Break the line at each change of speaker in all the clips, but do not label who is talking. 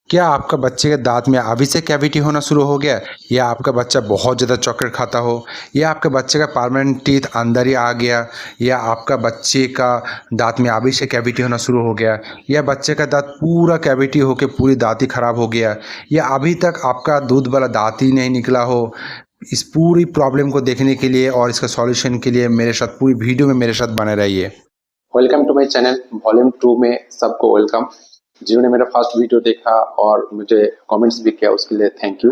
क्या आपका बच्चे के दाँत में अभी से कैविटी होना शुरू हो गया, या आपका बच्चा बहुत ज़्यादा चॉकलेट खाता हो, या आपके बच्चे का परमानेंट टीथ अंदर ही आ गया, या आपका बच्चे का दाँत में अभी से कैविटी होना शुरू हो गया, या बच्चे का दाँत पूरा कैविटी होके पूरी दाँत ही खराब हो गया, या अभी तक आपका दूध वाला दाँत ही नहीं निकला हो। इस पूरी प्रॉब्लम को देखने के लिए और इसका सॉल्यूशन के लिए मेरे साथ पूरी वीडियो में मेरे साथ बने रहिए।
Welcome to my channel volume 2 में सबको वेलकम। जिन्होंने मेरा फर्स्ट वीडियो देखा और मुझे कमेंट्स भी किया उसके लिए थैंक यू,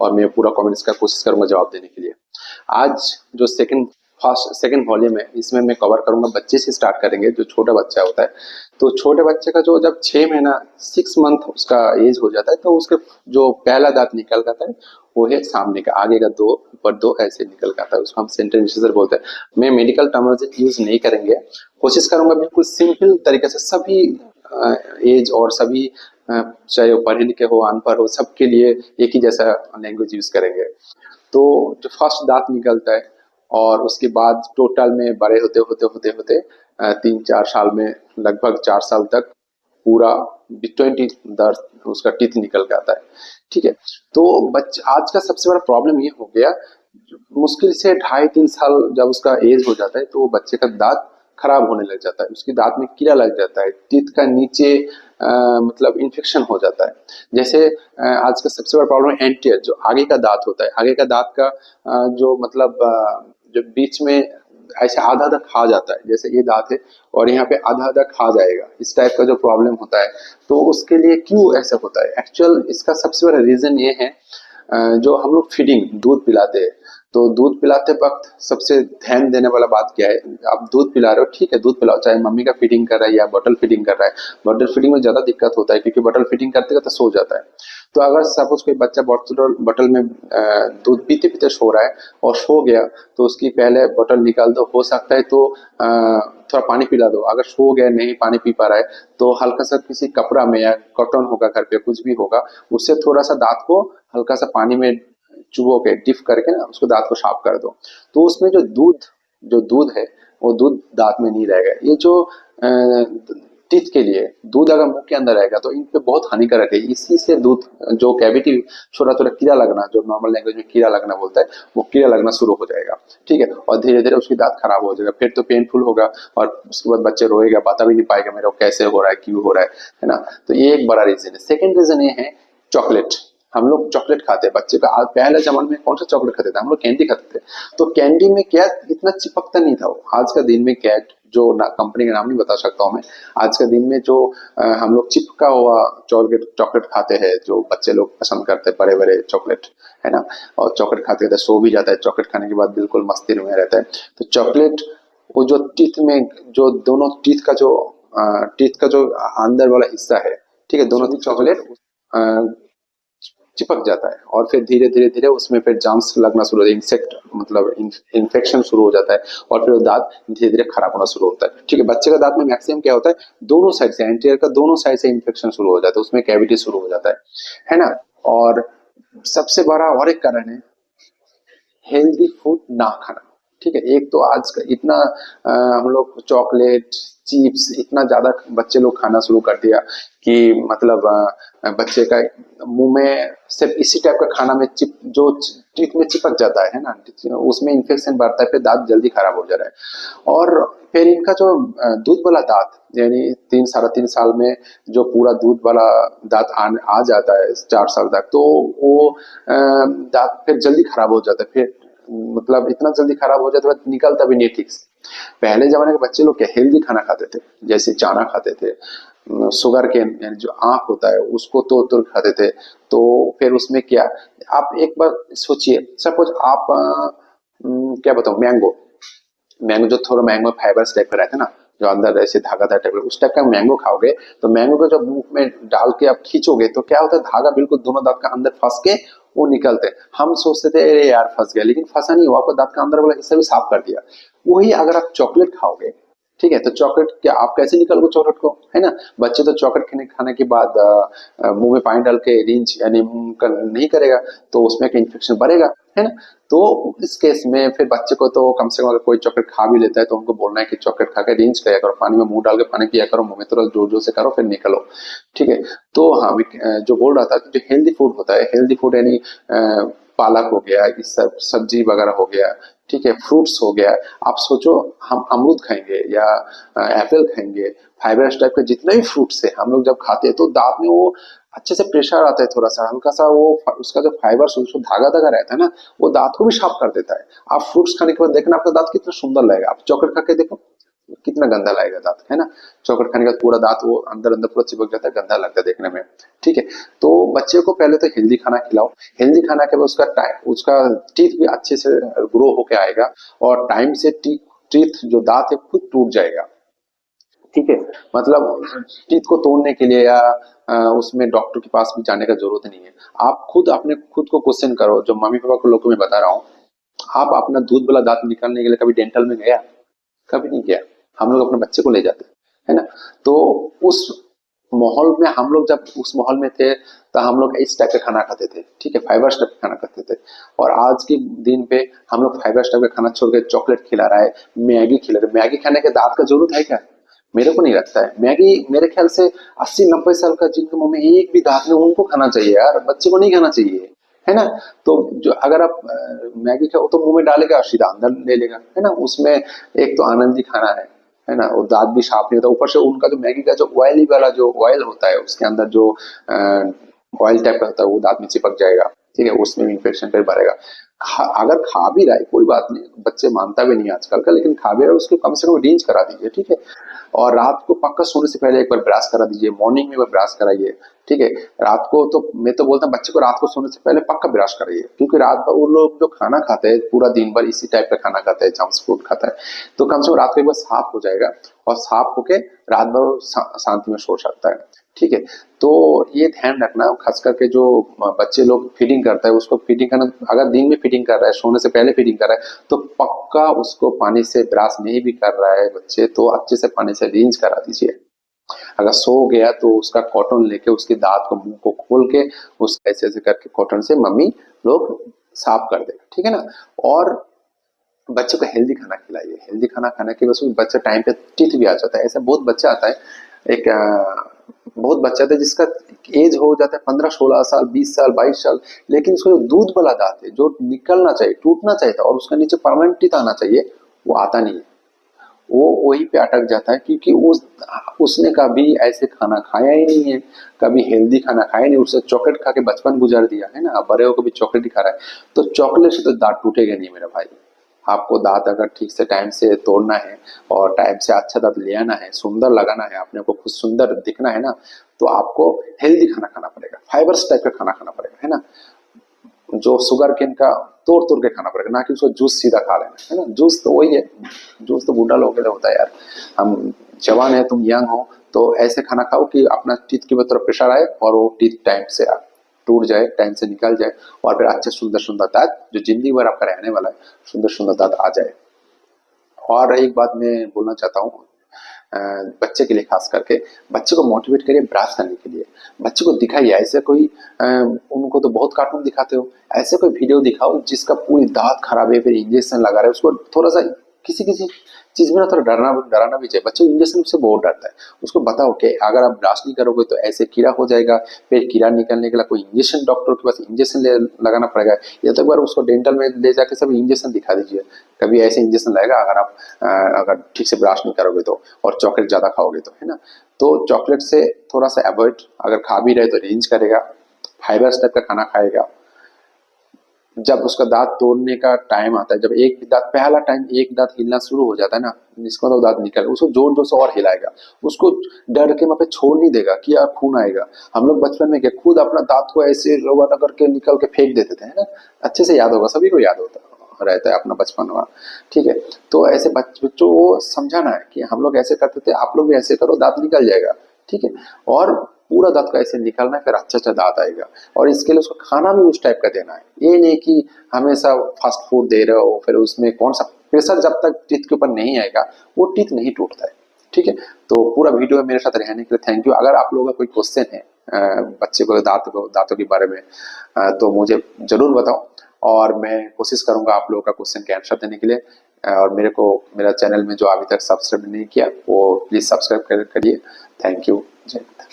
और मैं पूरा कमेंट्स का कोशिश करूंगा जवाब देने के लिए। आज जो सेकंड वॉल्यूम है इसमें मैं कवर करूंगा, बच्चे से स्टार्ट करेंगे। जो छोटा बच्चा होता है तो छोटे बच्चे का जो जब 6 महीना 6 मंथ उसका एज हो जाता है तो उसके जो पहला दांत निकल जाता है वो है सामने का, आगे का 2 ऊपर 2 ऐसे निकल जाता है, उसको हम सेंट्रल इंसिजर बोलते हैं। मैं मेडिकल टर्मिनोलॉजी यूज नहीं करेंगे, कोशिश करूंगा बिल्कुल सिंपल तरीके से सभी एज और सभी चाहे वो पढ़े लिखे हो अनपढ़ हो सबके लिए एक ही जैसा लैंग्वेज यूज करेंगे। तो जो फर्स्ट दांत निकलता है और उसके बाद टोटल में बड़े होते होते होते होते 3-4 साल में लगभग 4 साल तक पूरा 20 दर्द उसका टीथ निकल के आता है। ठीक है, तो आज का सबसे बड़ा प्रॉब्लम ये हो गया, मुश्किल से 2.5-3 साल जब उसका एज हो जाता है तो बच्चे का दांत खराब होने लग जाता है, उसके दांत में कीड़ा लग जाता है, टीथ का नीचे मतलब इन्फेक्शन हो जाता है। जैसे आज का सबसे बड़ा प्रॉब्लम है एंटीयर, जो आगे का दांत होता है, आगे का दांत का जो मतलब जो बीच में ऐसे आधा आधा खा जाता है, जैसे ये दांत है और यहाँ पे आधा आधा खा जाएगा, इस टाइप का जो प्रॉब्लम होता है। तो उसके लिए क्यों ऐसा होता है, एक्चुअल इसका सबसे बड़ा रीजन ये है जो हम लोग फीडिंग दूध पिलाते हैं, तो दूध पिलाते वक्त सबसे ध्यान देने वाला बात क्या है, आप दूध पिला रहे हो ठीक है दूध पिलाओ, चाहे मम्मी का फीडिंग कर रहा है या बॉटल फीडिंग कर रहा है। बॉटल फीडिंग में ज्यादा दिक्कत होता है क्योंकि बॉटल फीडिंग करते करते सो जाता है। तो अगर सपोज कोई बच्चा बॉटल में दूध पीते पीते सो रहा है और सो गया तो उसकी पहले बॉटल निकाल दो, हो सकता है तो थोड़ा पानी पिला दो। अगर सो गया नहीं पानी पी पा रहा है तो हल्का सा किसी कपड़ा में या कॉटन होगा घर पे कुछ भी होगा, उससे थोड़ा सा दांत को हल्का सा पानी में चुबो के डिप करके ना उसको दांत को साफ कर दो, तो उसमें जो दूध है वो दूध दांत में नहीं रहेगा। ये जो टीथ के लिए दूध अगर मुंह के अंदर रहेगा तो इन पे बहुत हानिकारक है। इसी से दूध जो कैविटी छोटा छोटा कीड़ा लगना, जो नॉर्मल लैंग्वेज में कीड़ा लगना बोलता है, वो कीड़ा लगना शुरू हो जाएगा। ठीक है, और धीरे धीरे उसकी दांत खराब हो जाएगा, फिर तो पेनफुल होगा और उसके बाद बच्चे रोएगा, बता भी नहीं पाएगा मेरे को कैसे हो रहा है क्यों हो रहा है ना। तो ये एक बड़ा रीजन है। सेकेंड रीजन ये है चॉकलेट। हम लोग चॉकलेट खाते हैं, बच्चे का पहले जमाने में कौन सा चॉकलेट खाते थे, हम लोग कैंडी खाते थे। तो कैंडी में क्या इतना चिपकता नहीं था वो। आज का दिन में कैट जो कंपनी का नाम नहीं बता सकता हूँ मैं, आज के दिन में जो हम लोग चिपका हुआ चॉकलेट खाते हैं, जो बच्चे लोग पसंद करते हैं बड़े बड़े चॉकलेट, है ना। और चॉकलेट खाते खाते सो भी जाता है, चॉकलेट खाने के बाद बिल्कुल मस्ती में रहता है। तो चॉकलेट वो जो टीथ में जो दोनों टीथ का जो अंदर वाला हिस्सा है, ठीक है, दोनों चॉकलेट चिपक जाता है और फिर धीरे धीरे धीरे उसमें फिर जर्म्स लगना शुरू हो जाता है, इंसेक्ट मतलब इन्फेक्शन शुरू हो जाता है और फिर वो दांत धीरे धीरे खराब होना शुरू होता है। ठीक है, बच्चे का दांत में मैक्सिमम क्या होता है, दोनों साइड से एंटीरियर का दोनों साइड से इन्फेक्शन शुरू हो जाता है, उसमें कैविटी शुरू हो जाता है ना। और सबसे बड़ा और एक कारण है हेल्दी फूड ना खाना। ठीक है, एक तो आज का इतना हम लोग चॉकलेट चिप्स इतना ज्यादा बच्चे लोग खाना शुरू कर दिया कि मतलब बच्चे का मुंह में सिर्फ इसी टाइप का खाना में जो टीथ में चिपक जाता है ना, उसमें इन्फेक्शन बढ़ता है, फिर दांत जल्दी खराब हो जा रहा है। और फिर इनका जो दूध वाला दांत यानी 3-3.5 साल में जो पूरा दूध वाला दांत आ जाता है 4 साल तक, तो वो दांत फिर जल्दी खराब हो जाता है, फिर मतलब इतना जल्दी खराब हो जाता है निकलता भी नहीं ठीक से। पहले जमाने के बच्चे लोग क्या हेल्दी खाना खाते थे, जैसे चाना खाते थे, शुगर केन यानी जो आंख होता है उसको तोड़ खाते थे। तो फिर उसमें क्या, आप एक बार सोचिए, सपोज आप क्या बताऊं, मैंगो मैंगो जो थोड़ा मैंगो फाइबर्स टाइप का रहता है ना, जो अंदर ऐसे धागादार टाइप का, उस टाइप का मैंगो खाओगे तो मैंगो को जब मुंह में डाल के आप खींचोगे तो क्या होता है, धागा बिल्कुल दोनों दांत का अंदर फंस के वो निकलते हैं। हम सोचते थे अरे यार फंस गया, लेकिन फंसा नहीं हुआ, आपको दांत का अंदर वाला हिस्सा भी साफ कर दिया। वही अगर आप चॉकलेट खाओगे ठीक है, तो चॉकलेट क्या आप कैसे निकालोगे चॉकलेट को, है ना? बच्चे तो चॉकलेट खाने के बाद मुंह में पानी डाल के रिंच यानी मुंह का नहीं करेगा, तो उसमें का इन्फेक्शन बढ़ेगा, है ना? तो इस केस में फिर बच्चे को तो कम से कम अगर कोई चॉकलेट खा भी लेता है तो उनको बोलना है कि चॉकलेट खा के रिंच किया करो, पानी में मुंह डाल के पानी पिया करो, मुंह में थोड़ा जोर जोर से करो फिर निकलो, ठीक है? तो हाँ, जो बोल रहा था कि जो हेल्दी फूड होता है, हेल्दी फूड यानी पालक हो गया, ये सब सब्जी वगैरह हो गया, ठीक है, फ्रूट्स हो गया। आप सोचो हम अमरूद खाएंगे या एप्पल खाएंगे, फाइबरस टाइप के जितने भी फ्रूट्स है हम लोग जब खाते हैं तो दांत में वो अच्छे से प्रेशर आता है, थोड़ा सा हल्का सा वो उसका जो फाइबर जो धागा धागा रहता है ना, वो दांत को भी साफ कर देता है। आप फ्रूट्स खाने के बाद देखना आपका दांत कितना सुंदर लगेगा। आप चॉकलेट खा के देखो कितना गंदा लगेगा दांत, है ना? चॉकलेट खाने के बाद पूरा दांत वो अंदर अंदर पूरा चिपक जाता है, गंदा लगता है देखने में, ठीक है? तो बच्चे को पहले तो हेल्दी खाना खिलाओ। हेल्दी खाना के बाद उसका टीथ भी अच्छे से ग्रो होके आएगा और टाइम से टीथ जो दांत है खुद टूट जाएगा, ठीक है? मतलब टीथ को तोड़ने के लिए या उसमें डॉक्टर के पास भी जाने का जरूरत नहीं है। आप खुद अपने खुद को क्वेश्चन करो, जो मम्मी पापा को लोग को मैं बता रहा हूँ, आप अपना दूध वाला दांत निकालने के लिए कभी डेंटल में गया? कभी नहीं गया। हम लोग अपने बच्चे को ले जाते हैं, है ना? तो उस माहौल में हम लोग जब उस माहौल में थे तो हम लोग इस टाइप का खाना खाते थे, ठीक है, फाइबर टाइप का खाना खाते थे। और आज के दिन पे हम लोग फाइबर टाइप का खाना छोड़ के चॉकलेट खिला रहा है, मैगी खिला रहा है। मैगी खाने के दांत का जरूरत है क्या? मेरे को नहीं लगता है। मैगी मेरे ख्याल से 80-90 साल का जिनके मुंह में एक भी दांत नहीं उनको खाना चाहिए यार, बच्चे को नहीं खाना चाहिए, है ना? तो जो अगर आप मैगी खाओ तो मुंह में डालेगा सीधा अंदर ले लेगा, है ना? उसमें एक तो आनंद ही खाना है ना? और दांत भी साफ नहीं होता, ऊपर से उनका जो मैगी का जो ऑयली वाला जो ऑयल होता है उसके अंदर जो ऑयल टाइप का होता है वो दांत में चिपक जाएगा, ठीक है? उसमें इन्फेक्शन फिर बढ़ेगा। अगर खा भी रहा है कोई बात नहीं, बच्चे मानता भी नहीं आजकल का, लेकिन खा भी रहा है उसको कम से कम रिंच करा दीजिए, ठीक है? और रात को पक्का सोने से पहले एक बार ब्रश करा दीजिए, मॉर्निंग में एक बार ब्रश कराइए, ठीक है? रात को तो मैं तो बोलता हूँ बच्चे को रात को सोने से पहले पक्का ब्रश कराइए, क्योंकि रात भर वो लोग जो खाना खाते हैं पूरा दिन भर इसी टाइप का खाना खाते हैं, जंक फूड खाता है, तो कम से कम रात को एक बार साफ हो जाएगा और साफ होके रात भर शांति में सो सकता है, ठीक है? तो ये ध्यान रखना, खास करके जो बच्चे लोग फीडिंग करता है उसको फीडिंग करना, अगर दिन में फीडिंग कर रहा है, सोने से पहले फीडिंग कर रहा है, तो पक्का उसको पानी से ब्रश नहीं भी कर रहा है बच्चे तो अच्छे से पानी से रिंच करा दीजिए। अगर सो गया तो उसका कॉटन लेके उसके दांत को मुंह को खोल के उस ऐसे ऐसे करके कॉटन से मम्मी लोग साफ कर देगा, ठीक है ना? और बच्चे को हेल्दी खाना खिलाइए। हेल्दी खाना खाने के बाद बच्चा टाइम पे टीथ भी आ जाता है। ऐसा बहुत बच्चा आता है, एक बहुत बच्चा था जिसका एज हो जाता है 15-16 साल, 20 साल, 22 साल, लेकिन उसको जो दूध वाला दांत है जो निकलना चाहिए, टूटना चाहिए था और उसका नीचे परमानेंट टीथ आना चाहिए, वो आता नहीं है। वो वहीं पे अटक जाता है क्योंकि उसने कभी ऐसे खाना खाया ही नहीं है, कभी हेल्दी खाना खाया नहीं, उससे चॉकलेट खा के बचपन गुजार दिया, है ना? अब बड़े होकर भी चॉकलेट ही खा रहा है, तो चॉकलेट से तो दांत टूटेगा नहीं मेरा भाई। आपको दांत अगर ठीक से टाइम से तोड़ना है और टाइम से अच्छा दांत ले आना है, सुंदर लगाना है, अपने को खुद सुंदर दिखना है ना, तो आपको हेल्दी खाना खाना पड़ेगा, फाइबर्स टाइप का खाना खाना पड़ेगा, है ना? जो शुगर केन का तोड़ तोड़ के खाना पड़ेगा, ना कि उसको जूस सीधा खा लेना, है ना? जूस तो वही है, जूस तो बूढ़ा लोगों के लिए होता है यार। हम जवान है, तुम यंग हो, तो ऐसे खाना खाओ कि अपना टीथ की तरफ प्रेशर आए और वो टीथ टाइम से टूट जाए, टाइम से निकल जाए और फिर अच्छे सुंदर सुंदर दांत जो जिंदगी भर आपका रहने वाला है, सुंदर सुंदर दांत आ जाए। और एक बात मैं बोलना चाहता हूँ बच्चे के लिए, खास करके बच्चे को मोटिवेट करिए ब्रश करने के लिए। बच्चे को दिखाइए, ऐसे कोई उनको तो बहुत कार्टून दिखाते हो, ऐसे कोई वीडियो दिखाओ जिसका पूरी दांत खराब है, फिर इंजेक्शन लगा रहे हैं, उसको थोड़ा सा किसी किसी चीज में ना थोड़ा डराना भी चाहिए। बच्चे इंजेक्शन से बहुत डरता है, उसको बताओ कि अगर आप ब्रश नहीं करोगे तो ऐसे कीड़ा हो जाएगा, फिर कीड़ा निकलने के लिए कोई इंजेक्शन, डॉक्टर के पास इंजेक्शन लगाना पड़ेगा, या तो एक बार उसको डेंटल में ले जाके सब इंजेक्शन दिखा दीजिए, कभी ऐसे इंजेक्शन लगेगा अगर आप अगर ठीक से ब्रश नहीं करोगे तो, और चॉकलेट ज्यादा खाओगे तो, है ना? तो चॉकलेट से थोड़ा सा अवॉइड, अगर खा भी रहे तो रेंज करेगा, फाइबर टाइप का खाना खाएगा। जब उसका दांत तोड़ने का टाइम आता है, जब एक दांत पहला टाइम एक दांत हिलना शुरू हो जाता है ना, जिसको तो दांत निकल, उसको जोर जोर से और हिलाएगा, उसको डर के वहां पे छोड़ नहीं देगा कि यार खून आएगा। हम लोग बचपन में क्या खुद अपना दांत को ऐसे रवाना करके निकल के फेंक देते थे, है ना? अच्छे से याद होगा, सभी को याद होता रहता है अपना बचपन हुआ, ठीक है? तो ऐसे बच्चों को समझाना है कि हम लोग ऐसे करते थे, आप लोग भी ऐसे करो, दांत निकल जाएगा, ठीक है? और पूरा दांत का ऐसे निकालना है, फिर अच्छा अच्छा दांत आएगा। और इसके लिए उसको खाना भी उस टाइप का देना है, ये नहीं कि हमेशा फास्ट फूड दे रहे हो, फिर उसमें कौन सा प्रेशर जब तक टीथ के ऊपर नहीं आएगा वो टीथ नहीं टूटता है। ठीक है, तो पूरा वीडियो में मेरे साथ रहने के लिए थैंक यू। अगर आप लोगों का कोई क्वेश्चन है बच्चे को दांतों के बारे में तो मुझे जरूर बताओ और मैं कोशिश करूंगा आप लोगों का क्वेश्चन के आंसर देने के लिए। और मेरा चैनल में जो अभी तक सब्सक्राइब नहीं किया वो प्लीज सब्सक्राइब करिए। Thank you. जय हिंद।